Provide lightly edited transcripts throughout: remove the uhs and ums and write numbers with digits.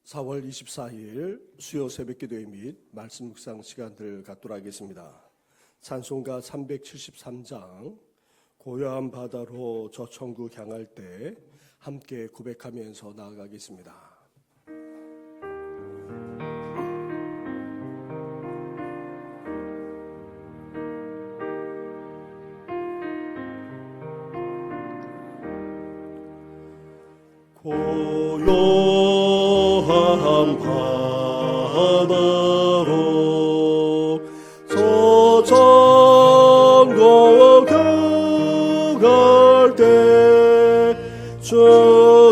4월 24일 수요 새벽기도회 및 말씀 묵상 시간들 갖도록 하겠습니다. 찬송가 373장 고요한 바다로 저 천국 향할 때 함께 고백하면서 나아가겠습니다. 고요한 바다로 저 천국 향할 때 주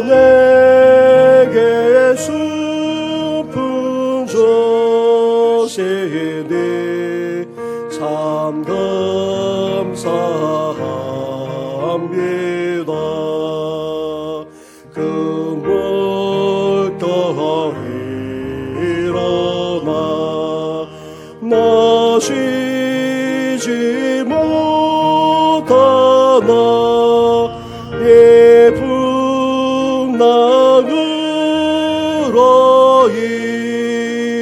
내게 슬픈 조시니 참 감사합니다. 그물떠 일어나 나 쉬지 못하나 예쁜 낙으로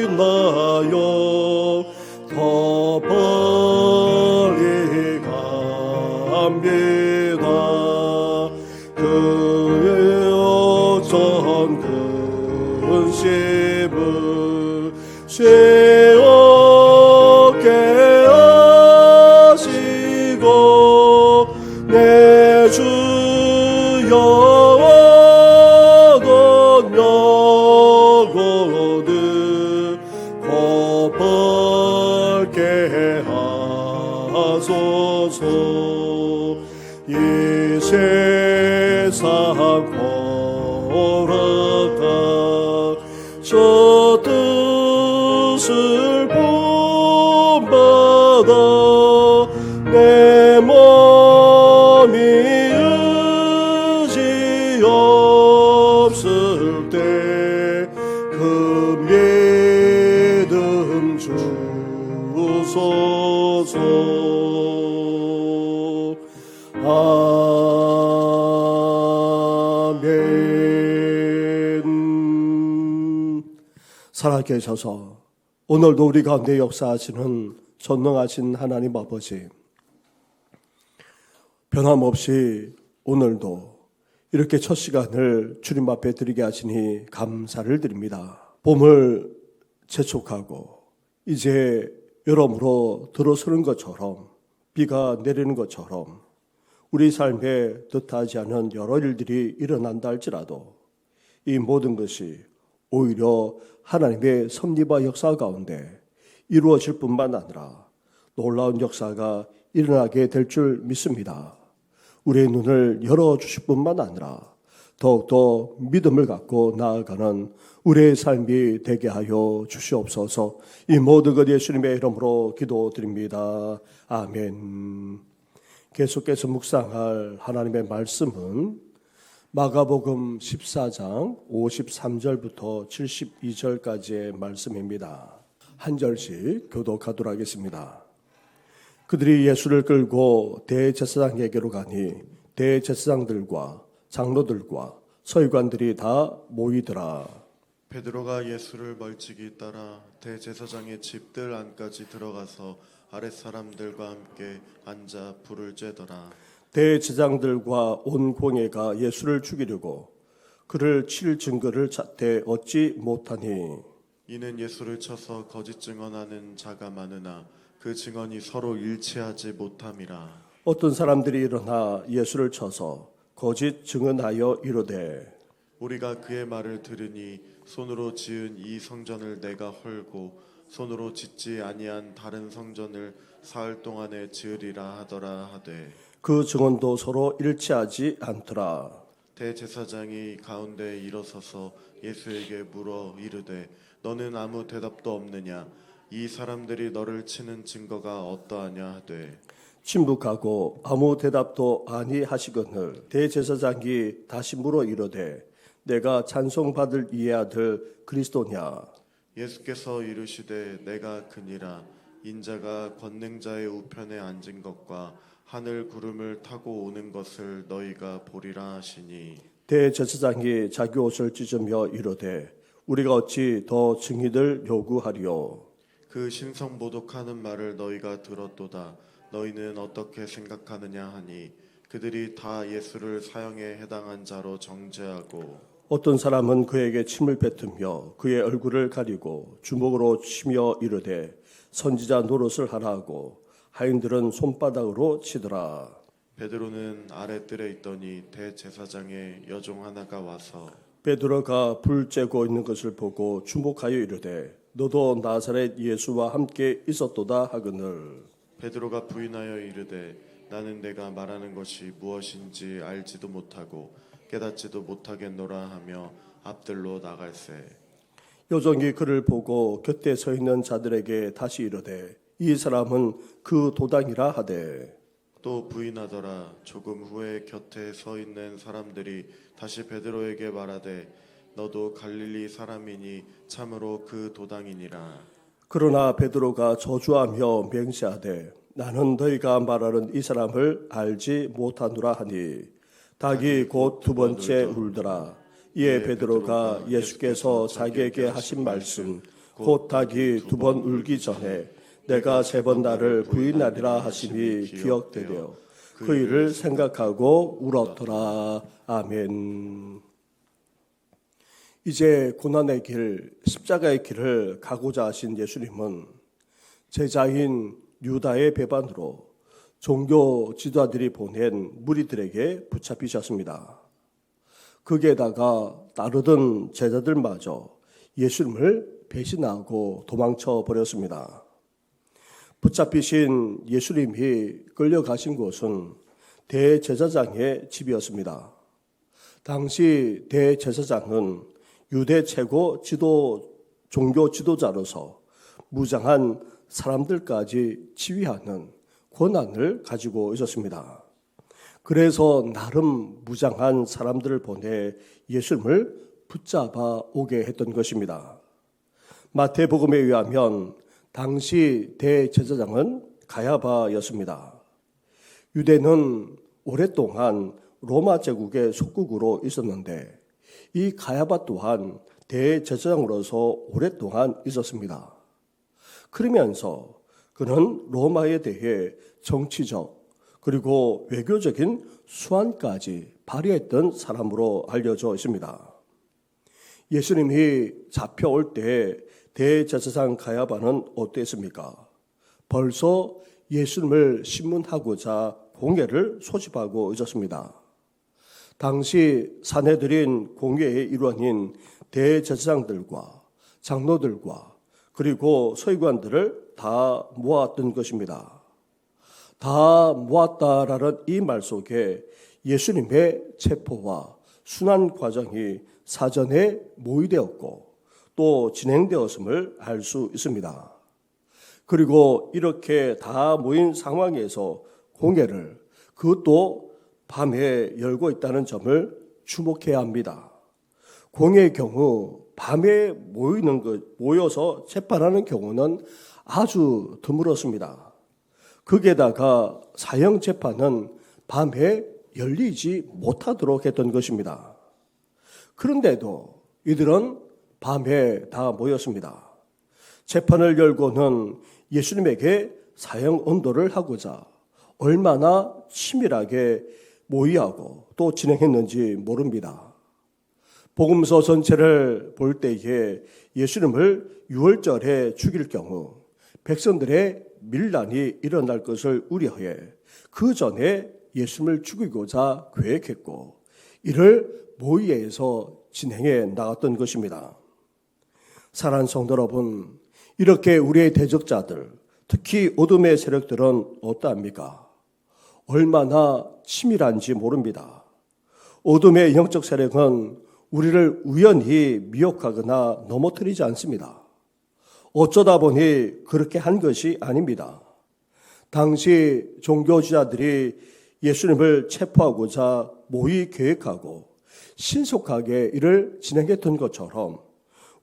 인하여 더 빨리 갑니다. 그의 어떤 근심을 새롭게 하시고 내 주여 어떤 영혼을 고백게 하소서. 이 세상 돌아가 저 뜻을 본받아 내 몸이 의지 없을 때 그 믿음 주소서. 아멘. 살아계셔서 오늘도 우리 가운데 역사하시는 전능하신 하나님 아버지, 변함없이 오늘도 이렇게 첫 시간을 주님 앞에 드리게 하시니 감사를 드립니다. 봄을 재촉하고 이제 여러모로 들어서는 것처럼, 비가 내리는 것처럼 우리 삶에 뜻하지 않은 여러 일들이 일어난다 할지라도 이 모든 것이 오히려 하나님의 섭리와 역사 가운데 이루어질 뿐만 아니라 놀라운 역사가 일어나게 될 줄 믿습니다. 우리의 눈을 열어주실 뿐만 아니라 더욱더 믿음을 갖고 나아가는 우리의 삶이 되게 하여 주시옵소서. 이 모든 것 예수님의 이름으로 기도드립니다. 아멘. 계속해서 묵상할 하나님의 말씀은 마가복음 14장 53절부터 72절까지의 말씀입니다. 한 절씩 교독하도록 하겠습니다. 그들이 예수를 끌고 대제사장에게로 가니 대제사장들과 장로들과 서기관들이 다 모이더라. 베드로가 예수를 멀찍이 따라 대제사장의 집들 안까지 들어가서 아랫사람들과 함께 앉아 불을 쬐더라. 대제사장들과 온 공회가 예수를 죽이려고 그를 칠 증거를 찾되 얻지 못하니 이는 예수를 쳐서 거짓 증언하는 자가 많으나 그 증언이 서로 일치하지 못함이라. 어떤 사람들이 일어나 예수를 쳐서 거짓 증언하여 이르되 우리가 그의 말을 들으니 손으로 지은 이 성전을 내가 헐고 손으로 짓지 아니한 다른 성전을 사흘 동안에 지으리라 하더라 하되 그 증언도 서로 일치하지 않더라. 대제사장이 가운데 일어서서 예수에게 물어 이르되 너는 아무 대답도 없느냐? 이 사람들이 너를 치는 증거가 어떠하냐 하되 침묵하고 아무 대답도 아니하시거늘 대제사장이 다시 물어 이르되 내가 찬송받을 이의 아들 그리스도냐? 예수께서 이르시되 내가 그니라. 인자가 권능자의 우편에 앉은 것과 하늘 구름을 타고 오는 것을 너희가 보리라 하시니 대제사장이 자기 옷을 찢으며 이르되 우리가 어찌 더 증인을 요구하리요. 그 신성모독하는 말을 너희가 들었도다. 너희는 어떻게 생각하느냐 하니 그들이 다 예수를 사형에 해당한 자로 정죄하고 어떤 사람은 그에게 침을 뱉으며 그의 얼굴을 가리고 주먹으로 치며 이르되 선지자 노릇을 하라 하고 하인들은 손바닥으로 치더라. 베드로는 아랫뜰에 있더니 대제사장의 여종 하나가 와서 베드로가 불 쬐고 있는 것을 보고 주목하여 이르되 너도 나사렛 예수와 함께 있었도다 하거늘. 베드로가 부인하여 이르되 나는 내가 말하는 것이 무엇인지 알지도 못하고 깨닫지도 못하겠노라 하며 앞들로 나갈새. 여종이 그를 보고 곁에 서 있는 자들에게 다시 이르되 이 사람은 그 도당이라 하되 또 부인하더라. 조금 후에 곁에 서 있는 사람들이 다시 베드로에게 말하되 너도 갈릴리 사람이니 참으로 그 도당이니라. 그러나 베드로가 저주하며 맹세하되 나는 너희가 말하는 이 사람을 알지 못하노라 하니 닭이 곧 두 번째 울더라. 이에 베드로가 예수께서 자기에게 하신 말씀 곧 닭이 두 번 울기 전에 내가 세 번 나를 부인하리라 하심이 기억되려 그 일을 생각하고 울었더라. 아멘. 이제 고난의 길, 십자가의 길을 가고자 하신 예수님은 제자인 유다의 배반으로 종교 지도자들이 보낸 무리들에게 붙잡히셨습니다. 거기에다가 따르던 제자들마저 예수님을 배신하고 도망쳐 버렸습니다. 붙잡히신 예수님이 끌려가신 곳은 대제사장의 집이었습니다. 당시 대제사장은 유대 최고 종교 지도자로서 무장한 사람들까지 지휘하는 권한을 가지고 있었습니다. 그래서 나름 무장한 사람들을 보내 예수님을 붙잡아 오게 했던 것입니다. 마태복음에 의하면 당시 대제사장은 가야바였습니다. 유대는 오랫동안 로마 제국의 속국으로 있었는데 이 가야바 또한 대제사장으로서 오랫동안 있었습니다. 그러면서 그는 로마에 대해 정치적 그리고 외교적인 수완까지 발휘했던 사람으로 알려져 있습니다. 예수님이 잡혀올 때 대제사장 가야바는 어땠습니까? 벌써 예수님을 신문하고자 공회를 소집하고 있었습니다. 당시 산헤드린 공회의 일원인 대제사장들과 장로들과 그리고 서기관들을 다 모았던 것입니다. 다 모았다라는 이 말 속에 예수님의 체포와 순환 과정이 사전에 모의되었고 또 진행되었음을 알 수 있습니다. 그리고 이렇게 다 모인 상황에서 공회를 그것도 밤에 열고 있다는 점을 주목해야 합니다. 공회의 경우 밤에 모여서 재판하는 경우는 아주 드물었습니다. 거기에다가 사형 재판은 밤에 열리지 못하도록 했던 것입니다. 그런데도 이들은 밤에 다 모였습니다. 재판을 열고는 예수님에게 사형 언도를 하고자 얼마나 치밀하게 모의하고 또 진행했는지 모릅니다. 복음서 전체를 볼 때에 예수님을 유월절에 죽일 경우 백성들의 밀란이 일어날 것을 우려해 그 전에 예수님을 죽이고자 계획했고 이를 모의해서 진행해 나갔던 것입니다. 사랑하는 성도 여러분, 이렇게 우리의 대적자들, 특히 어둠의 세력들은 어떠합니까? 얼마나 치밀한지 모릅니다. 어둠의 영적 세력은 우리를 우연히 미혹하거나 넘어뜨리지 않습니다. 어쩌다 보니 그렇게 한 것이 아닙니다. 당시 종교지자들이 예수님을 체포하고자 모의 계획하고 신속하게 이를 진행했던 것처럼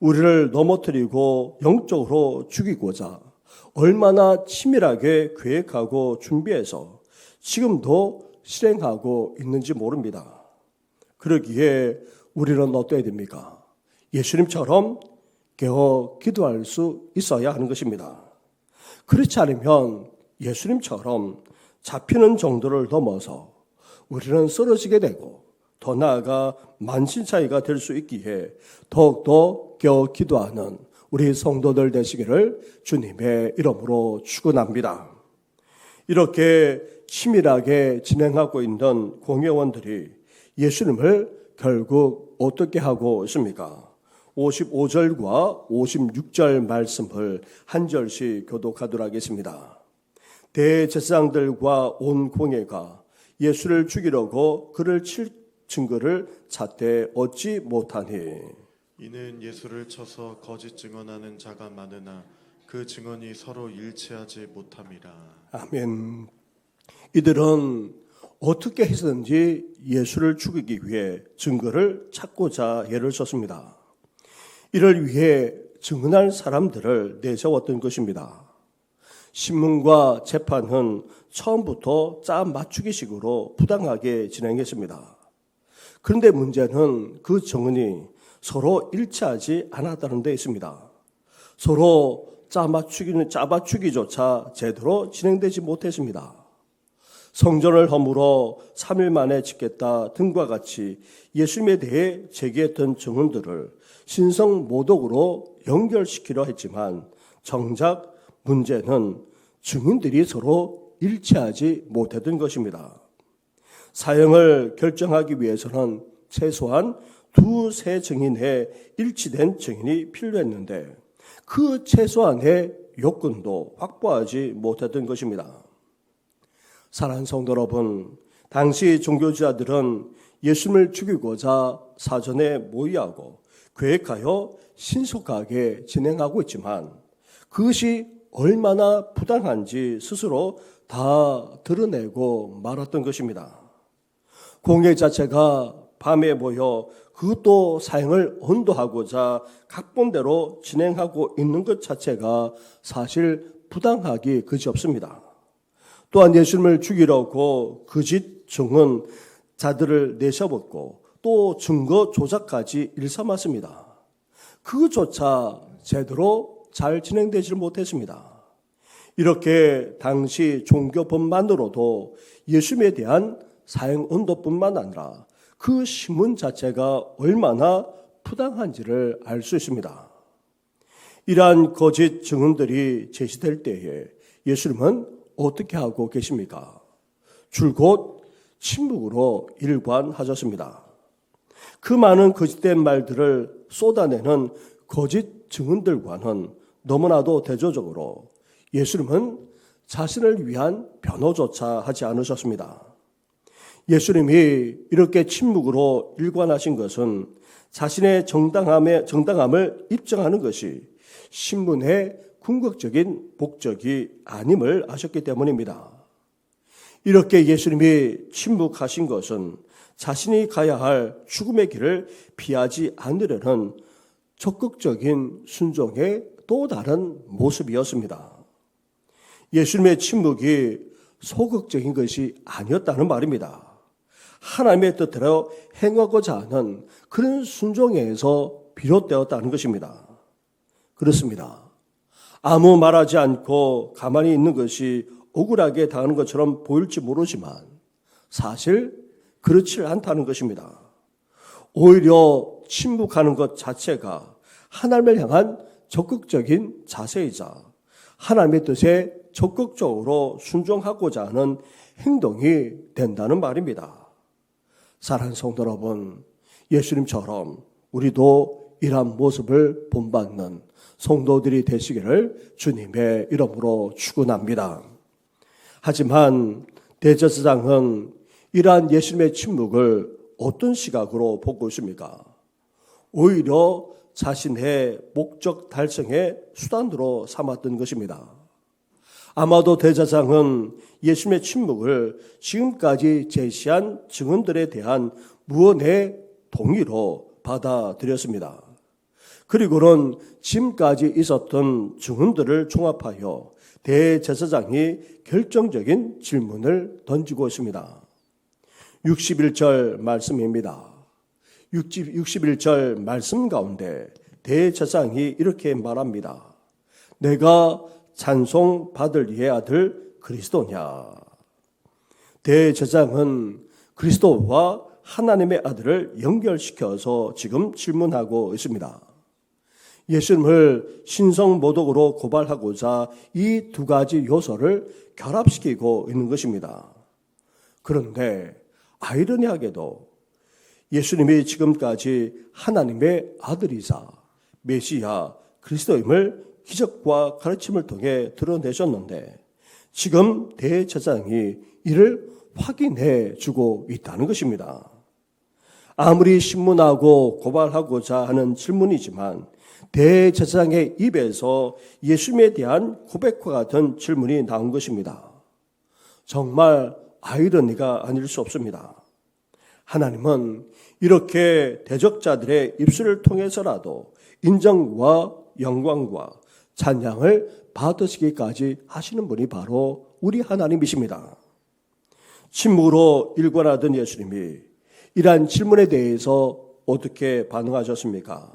우리를 넘어뜨리고 영적으로 죽이고자 얼마나 치밀하게 계획하고 준비해서 지금도 실행하고 있는지 모릅니다. 그러기에 우리는 어떠해야 됩니까? 예수님처럼 깨어 기도할 수 있어야 하는 것입니다. 그렇지 않으면 예수님처럼 잡히는 정도를 넘어서 우리는 쓰러지게 되고 더 나아가 만신창이가 될 수 있기에 더욱더 깨어 기도하는 우리 성도들 되시기를 주님의 이름으로 축원합니다. 이렇게 치밀하게 진행하고 있는 공회원들이 예수님을 결국 어떻게 하고 있습니까? 55절과 56절 말씀을 한 절씩 교독하도록 하겠습니다. 대제사장들과 온 공회가 예수를 죽이려고 그를 칠 증거를 찾되 얻지 못하니 이는 예수를 쳐서 거짓 증언하는 자가 많으나 그 증언이 서로 일치하지 못함이라. 아멘. 이들은 어떻게 해서든지 예수를 죽이기 위해 증거를 찾고자 애를 썼습니다. 이를 위해 증언할 사람들을 내세웠던 것입니다. 신문과 재판은 처음부터 짜 맞추기식으로 부당하게 진행했습니다. 그런데 문제는 그 증언이 서로 일치하지 않았다는 데 있습니다. 서로 짜 맞추기조차 제대로 진행되지 못했습니다. 성전을 허물어 3일 만에 짓겠다 등과 같이 예수님에 대해 제기했던 증언들을 신성 모독으로 연결시키려 했지만 정작 문제는 증인들이 서로 일치하지 못했던 것입니다. 사형을 결정하기 위해서는 최소한 두세 증인의 일치된 증인이 필요했는데 그 최소한의 요건도 확보하지 못했던 것입니다. 사랑하는 성도 여러분, 당시 종교지자들은 예수님을 죽이고자 사전에 모의하고 계획하여 신속하게 진행하고 있지만 그것이 얼마나 부당한지 스스로 다 드러내고 말았던 것입니다. 공회 자체가 밤에 모여 그것도 사형을 언도하고자 각본대로 진행하고 있는 것 자체가 사실 부당하기 그지없습니다. 또한 예수님을 죽이려고 거짓 증언 자들을 내세웠고 또 증거 조작까지 일삼았습니다. 그것조차 제대로 잘 진행되지 못했습니다. 이렇게 당시 종교법만으로도 예수님에 대한 사형 언도뿐만 아니라 그 신문 자체가 얼마나 부당한지를 알 수 있습니다. 이러한 거짓 증언들이 제시될 때에 예수님은 어떻게 하고 계십니까? 줄곧 침묵으로 일관하셨습니다. 그 많은 거짓된 말들을 쏟아내는 거짓 증언들과는 너무나도 대조적으로 예수님은 자신을 위한 변호조차 하지 않으셨습니다. 예수님이 이렇게 침묵으로 일관하신 것은 자신의 정당함을 입증하는 것이 신문의 궁극적인 목적이 아님을 아셨기 때문입니다. 이렇게 예수님이 침묵하신 것은 자신이 가야 할 죽음의 길을 피하지 않으려는 적극적인 순종의 또 다른 모습이었습니다. 예수님의 침묵이 소극적인 것이 아니었다는 말입니다. 하나님의 뜻대로 행하고자 하는 그런 순종에서 비롯되었다는 것입니다. 그렇습니다. 아무 말하지 않고 가만히 있는 것이 억울하게 당하는 것처럼 보일지 모르지만 사실 그렇지 않다는 것입니다. 오히려 침묵하는 것 자체가 하나님을 향한 적극적인 자세이자 하나님의 뜻에 적극적으로 순종하고자 하는 행동이 된다는 말입니다. 사랑하는 성도 여러분, 예수님처럼 우리도 이러한 모습을 본받는 성도들이 되시기를 주님의 이름으로 축원합니다. 하지만 대제사장은 이러한 예수님의 침묵을 어떤 시각으로 보고 있습니까? 오히려 자신의 목적 달성의 수단으로 삼았던 것입니다. 아마도 대제사장은 예수님의 침묵을 지금까지 제시한 증언들에 대한 무언의 동의로 받아들였습니다. 그리고는 지금까지 있었던 증언들을 종합하여 대제사장이 결정적인 질문을 던지고 있습니다. 61절 말씀입니다. 61절 말씀 가운데 대제사장이 이렇게 말합니다. 내가 찬송 받을 이의 아들 그리스도냐. 대제사장은 그리스도와 하나님의 아들을 연결시켜서 지금 질문하고 있습니다. 예수님을 신성모독으로 고발하고자 이 두 가지 요소를 결합시키고 있는 것입니다. 그런데 아이러니하게도 예수님이 지금까지 하나님의 아들이자 메시아 그리스도임을 기적과 가르침을 통해 드러내셨는데 지금 대제사장이 이를 확인해 주고 있다는 것입니다. 아무리 신문하고 고발하고자 하는 질문이지만 대제사장의 입에서 예수님에 대한 고백과 같은 질문이 나온 것입니다. 정말 아이러니가 아닐 수 없습니다. 하나님은 이렇게 대적자들의 입술을 통해서라도 인정과 영광과 찬양을 받으시기까지 하시는 분이 바로 우리 하나님이십니다. 침묵으로 일관하던 예수님이 이러한 질문에 대해서 어떻게 반응하셨습니까?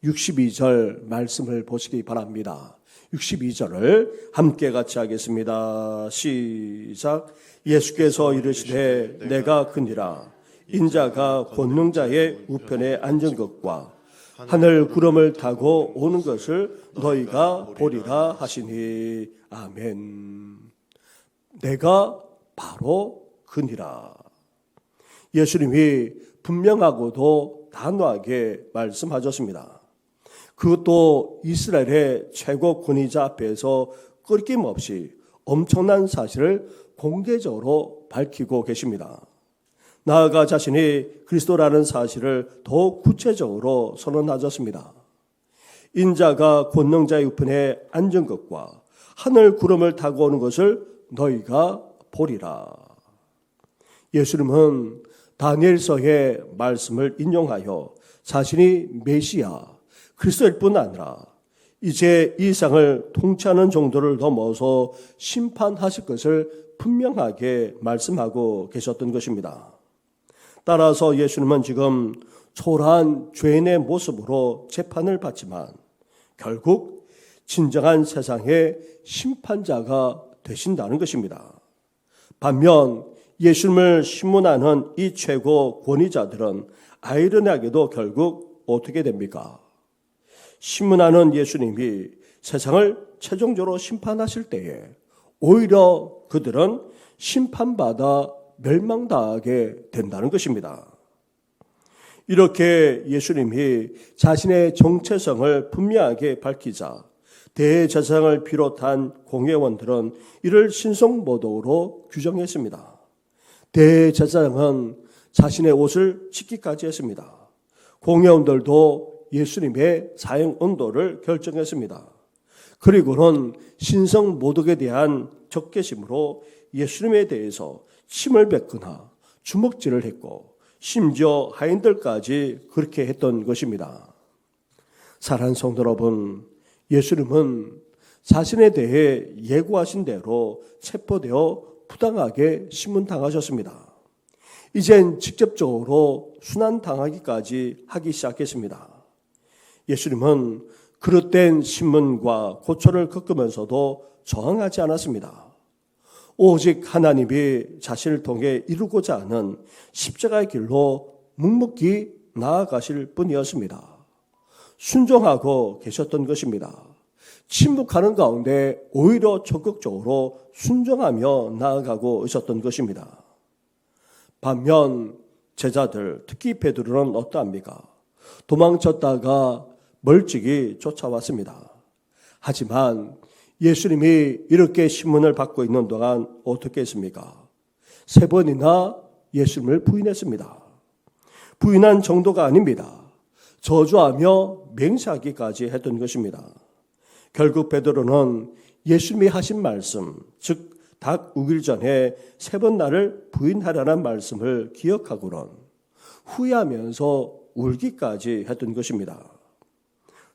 62절 말씀을 보시기 바랍니다. 62절을 함께 같이 하겠습니다. 시작. 예수께서 이르시되 내가 그니라. 인자가 권능자의 우편에 앉은 것과 하늘 구름을 타고 오는 것을 너희가 보리라 하시니. 아멘. 내가 바로 그니라. 예수님이 분명하고도 단호하게 말씀하셨습니다. 그것도 이스라엘의 최고 권위자 앞에서 끊김없이 엄청난 사실을 공개적으로 밝히고 계십니다. 나아가 자신이 그리스도라는 사실을 더욱 구체적으로 선언하셨습니다. 인자가 권능자의 우편에 앉은 것과 하늘 구름을 타고 오는 것을 너희가 보리라. 예수님은 다니엘서의 말씀을 인용하여 자신이 메시아 그리스도일 뿐 아니라 이제 이 세상을 통치하는 정도를 넘어서 심판하실 것을 분명하게 말씀하고 계셨던 것입니다. 따라서 예수님은 지금 초라한 죄인의 모습으로 재판을 받지만 결국 진정한 세상의 심판자가 되신다는 것입니다. 반면 예수님을 신문하는 이 최고 권위자들은 아이러니하게도 결국 어떻게 됩니까? 신문하는 예수님이 세상을 최종적으로 심판하실 때에 오히려 그들은 심판받아 멸망당하게 된다는 것입니다. 이렇게 예수님이 자신의 정체성을 분명하게 밝히자 대제사장을 비롯한 공회원들은 이를 신성모독으로 규정했습니다. 대제사장은 자신의 옷을 찢기까지 했습니다. 공회원들도 예수님의 사형 언도를 결정했습니다. 그리고는 신성모독에 대한 적개심으로 예수님에 대해서 침을 뱉거나 주먹질을 했고 심지어 하인들까지 그렇게 했던 것입니다. 사랑하는 성도 여러분, 예수님은 자신에 대해 예고하신 대로 체포되어 부당하게 신문당하셨습니다. 이젠 직접적으로 순환당하기까지 하기 시작했습니다. 예수님은 그릇된 신문과 고초를 겪으면서도 저항하지 않았습니다. 오직 하나님이 자신을 통해 이루고자 하는 십자가의 길로 묵묵히 나아가실 뿐이었습니다. 순종하고 계셨던 것입니다. 침묵하는 가운데 오히려 적극적으로 순종하며 나아가고 있었던 것입니다. 반면 제자들, 특히 베드로는 어떠합니까? 도망쳤다가 멀찍이 쫓아왔습니다. 하지만 예수님이 이렇게 신문을 받고 있는 동안 어떻게 했습니까? 3번이나 예수님을 부인했습니다. 부인한 정도가 아닙니다. 저주하며 맹세하기까지 했던 것입니다. 결국 베드로는 예수님이 하신 말씀, 즉 닭 우길 전에 3번 나를 부인하라는 말씀을 기억하고는 후회하면서 울기까지 했던 것입니다.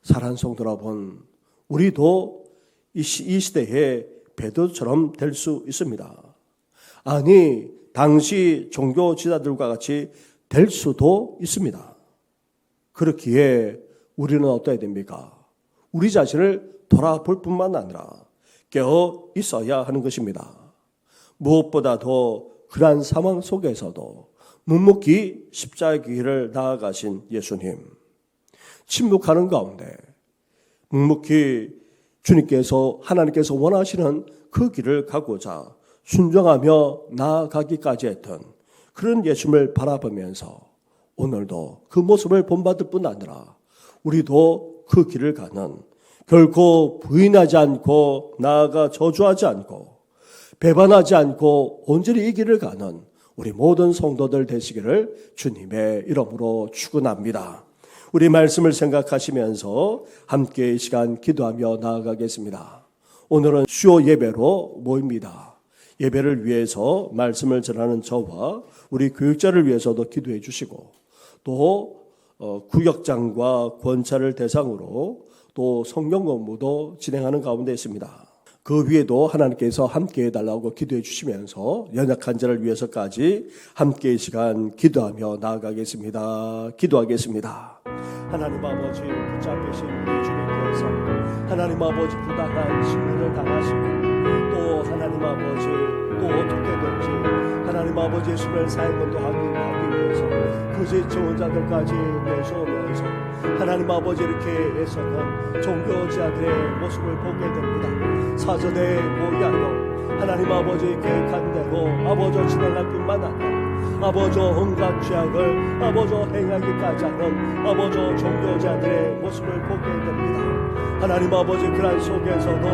사랑하는 성도 여러분, 우리도 이 시대에 베드로처럼 될 수 있습니다. 아니, 당시 종교 지도자들과 같이 될 수도 있습니다. 그렇기에 우리는 어떠해야 됩니까? 우리 자신을 돌아볼 뿐만 아니라 깨어 있어야 하는 것입니다. 무엇보다도 그러한 상황 속에서도 묵묵히 십자가의 길을 나아가신 예수님, 침묵하는 가운데 묵묵히 주님께서 하나님께서 원하시는 그 길을 가고자 순종하며 나아가기까지 했던 그런 예수님을 바라보면서 오늘도 그 모습을 본받을 뿐 아니라 우리도 그 길을 가는, 결코 부인하지 않고 나아가 저주하지 않고 배반하지 않고 온전히 이 길을 가는 우리 모든 성도들 되시기를 주님의 이름으로 축원합니다. 우리 말씀을 생각하시면서 함께 이 시간 기도하며 나아가겠습니다. 오늘은 수요 예배로 모입니다. 예배를 위해서 말씀을 전하는 저와 우리 교육자를 위해서도 기도해 주시고, 또 구역장과 권차를 대상으로 또 성경 공부도 진행하는 가운데 있습니다. 그 위에도 하나님께서 함께 해달라고 기도해 주시면서 연약한 자를 위해서까지 함께 이 시간 기도하며 나아가겠습니다. 기도하겠습니다. 하나님 아버지, 붙잡히신 우리 주님께서 하나님 아버지 부당한 심리를 당하시고, 또 하나님 아버지 또 어떻게든지 하나님 아버지의 숨을 사역운동하기 위해서 그지 좋은 자들까지 내세우면서 하나님 아버지 이렇게 애쓰는 종교자들의 모습을 보게 됩니다. 사전에 모이하여 하나님 아버지 계획한 대로 아버지 진행할 뿐만 아니라 아버지 온갖 죄악을 아버지 행하기까지 하는 아버지 종교자들의 모습을 보게 됩니다. 하나님 아버지 그런 속에서도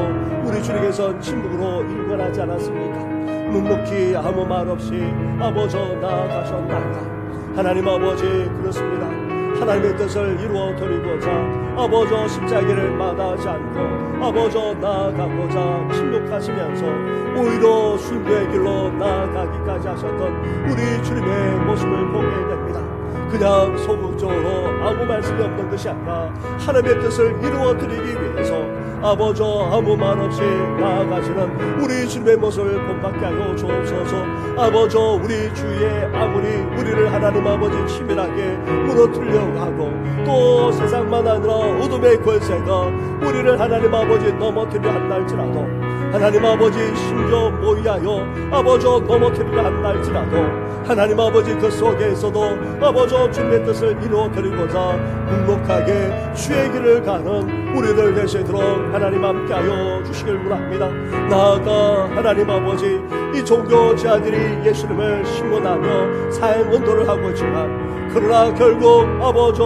우리 주님께서 침묵으로 일관하지 않았습니까? 묵묵히 아무 말 없이 아버지 나아가셨나이다. 하나님 아버지 그렇습니다. 하나님의 뜻을 이루어 드리고자 아버지 십자가를 마다하지 않고 아버지 나아가고자 침묵하시면서 오히려 순교의 길로 나아가기까지 하셨던 우리 주님의 모습을 보게 됩니다. 그냥 소극적으로 아무 말씀이 없는 것이 아니라 하나님의 뜻을 이루어 드리기 위해서 아버지 아무 말 없이 나아가시는 우리 주님의 모습을 본받게 하여 주옵소서. 아버지 우리 주위에 아무리 우리를 하나님 아버지 치밀하게 무너뜨리려고 하고 또 세상만 아니라 어둠의 권세가 우리를 하나님 아버지 넘어뜨리려 한달지라도 하나님 아버지 심지어 모이하여 아버지 넘어뜨리려 한달지라도 하나님 아버지 그 속에서도 아버지 주님의 뜻을 이루어드리고자 묵묵하게 주의 길을 가는 우리들 되시도록 하나님 함께하여 주시길 원합니다. 나아가 하나님 아버지 이 종교자들이 예수님을 신문하며 사행운동을 하고 있지만 그러나 결국 아버지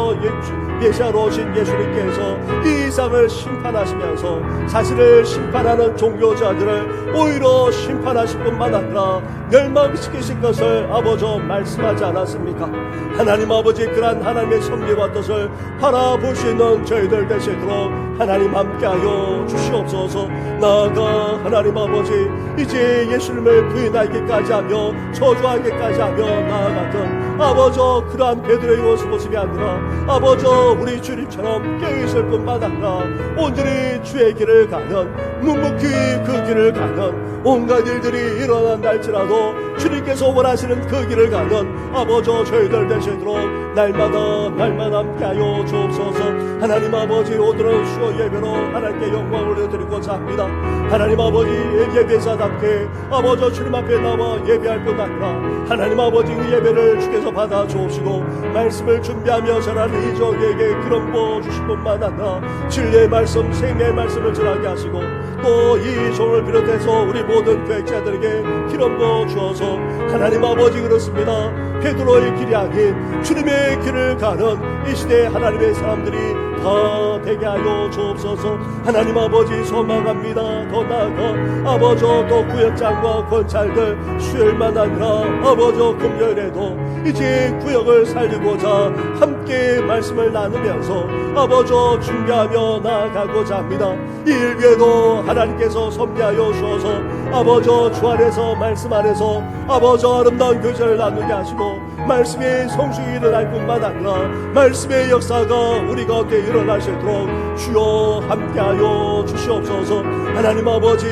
메시아로 오신 예수님께서 이 이상을 심판하시면서 자신을 심판하는 종교자들을 오히려 심판하실 뿐만 아니라 멸망시키신 것을 아버지 말씀하지 않았습니까? 하나님 아버지 그러한 하나님의 섭리와 뜻을 바라볼 수 있는 저희들 되시도록 하나님 함께하여 주시옵소서. 나아가 하나님 아버지 이제 예수님을 부인하기까지 하며 저주하기까지 하며 나아가던 아버지 그러한 베드로의 모습이 아니라 아버지 우리 주님처럼 깨어있을 뿐만 아니라 온전히 주의 길을 가는 묵묵히 그 길을 가는 온갖 일들이 일어난다 할지라도 주님께서 원하시는 그 길을 가는 아버지 저희들 되시도록 날마다 함께하여 주옵소서. 하나님 아버지 오늘은 수요 예배로 하나님께 영광을 올려드리고자 합니다. 하나님 아버지 예배사답게 아버지 주님 앞에 나와 예배할 뿐 아니라 하나님 아버지 그 예배를 주께서 받아 주옵시고 말씀을 준비하며 전하는 이 종에게 그런 보 주실 뿐만 아니라 진리의 말씀 생명의 말씀을 전하게 하시고 또 이 종을 비롯해서 우리 모든 교육자들에게 기름 부어 주어서 하나님 아버지 그렇습니다. 베드로의 길이 아닌 주님의 길을 가는 이 시대에 하나님의 사람들이 다 되게 하여 주옵소서. 하나님 아버지 소망합니다. 더 나아가 아버지 또 구역장과 권찰들 수요일만 아니라 아버지 금요일에도 이제 구역을 살리고자 함께 말씀을 나누면서 아버지 준비하며 나아가고자 합니다. 이 일 위에도 하나님께서 섭리하여 주어서 아버지 주 안에서 말씀 안에서 아버지 아름다운 교제를 나누게 하시고 말씀의 성숙이 일어날 뿐만 아니라 말씀의 역사가 우리 가운데 일어나시도록 주여 함께하여 주시옵소서. 하나님 아버지,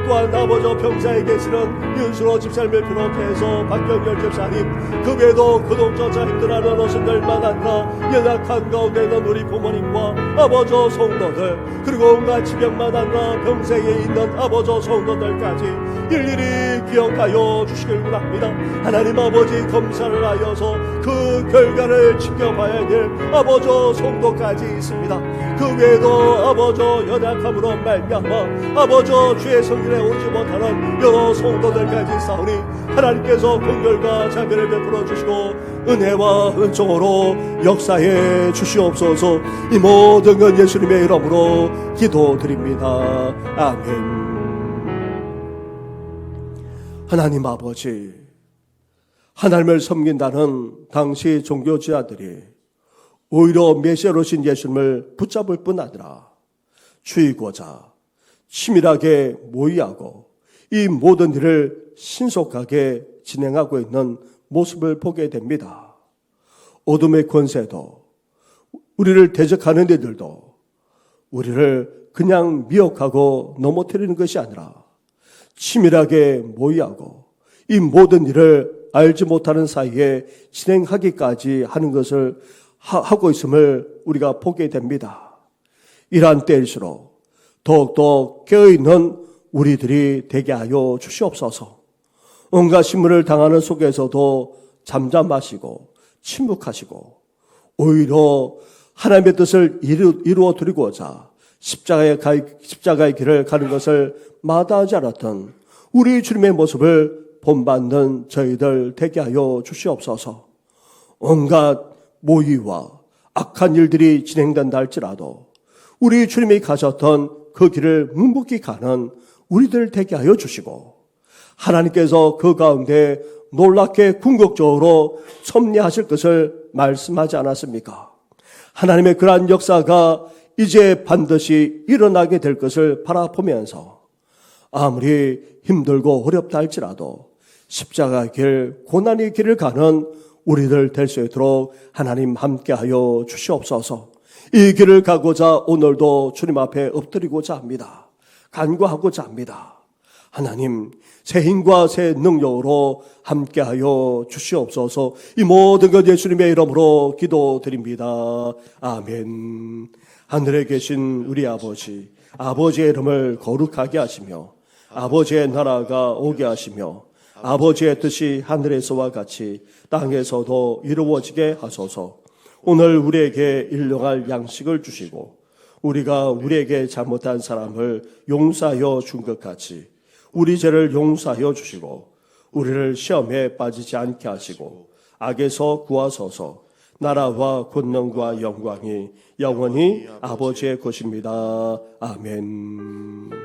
또한 아버지 병사에 계시는 윤수로 집사님을 비롯해서 박경열 집사님, 그 외에도 구독자 힘들어하는 어르신들만 아니라 연약한 가운데 있는 우리 부모님과 아버지 성도들, 그리고 온갖 지병만 아니라 병세에 있는 아버지 성도들까지 일일이 기억하여 주시길 원합니다. 하나님 아버지, 검사를 하여서 그 결과를 지켜봐야 될 아버지 성도까지 있습니다. 그 외에도 아버지 연약함으로 말미암아 아버지 주의 성전에 오지 못하는 여러 성도들까지 싸우니 하나님께서 긍휼과 자비를 베풀어 주시고 은혜와 은총으로 역사해 주시옵소서. 이 모든 건 예수님의 이름으로 기도드립니다. 아멘. 하나님 아버지, 하나님을 섬긴다는 당시 종교지자들이 오히려 메시아로 오신 예수님을 붙잡을 뿐 아니라 죽이고자 치밀하게 모의하고 이 모든 일을 신속하게 진행하고 있는 모습을 보게 됩니다. 어둠의 권세도, 우리를 대적하는 이들도 우리를 그냥 미혹하고 넘어뜨리는 것이 아니라 치밀하게 모의하고 이 모든 일을 알지 못하는 사이에 진행하기까지 하는 것을 하고 있음을 우리가 보게 됩니다. 이러한 때일수록 더욱더 깨어있는 우리들이 되게 하여 주시옵소서. 온갖 신문을 당하는 속에서도 잠잠하시고 침묵하시고 오히려 하나님의 뜻을 이루어 드리고자 십자가의 길을 가는 것을 마다하지 않았던 우리 주님의 모습을 본받는 저희들 되게 하여 주시옵소서. 온갖 모의와 악한 일들이 진행된다 할지라도 우리 주님이 가셨던 그 길을 묵묵히 가는 우리들 되게 하여 주시고 하나님께서 그 가운데 놀랍게 궁극적으로 섭리하실 것을 말씀하지 않았습니까? 하나님의 그러한 역사가 이제 반드시 일어나게 될 것을 바라보면서 아무리 힘들고 어렵다 할지라도 십자가의 길, 고난의 길을 가는 우리들 될 수 있도록 하나님 함께하여 주시옵소서. 이 길을 가고자 오늘도 주님 앞에 엎드리고자 합니다. 간구하고자 합니다. 하나님, 새 힘과 새 능력으로 함께하여 주시옵소서. 이 모든 것 예수님의 이름으로 기도드립니다. 아멘. 하늘에 계신 우리 아버지, 아버지의 이름을 거룩하게 하시며 아버지의 나라가 오게 하시며 아버지의 뜻이 하늘에서와 같이 땅에서도 이루어지게 하소서. 오늘 우리에게 일용할 양식을 주시고 우리가 우리에게 잘못한 사람을 용서하여 준 것 같이 우리 죄를 용서하여 주시고 우리를 시험에 빠지지 않게 하시고 악에서 구하소서. 나라와 권능과 영광이 영원히 아버지의 것입니다. 아멘.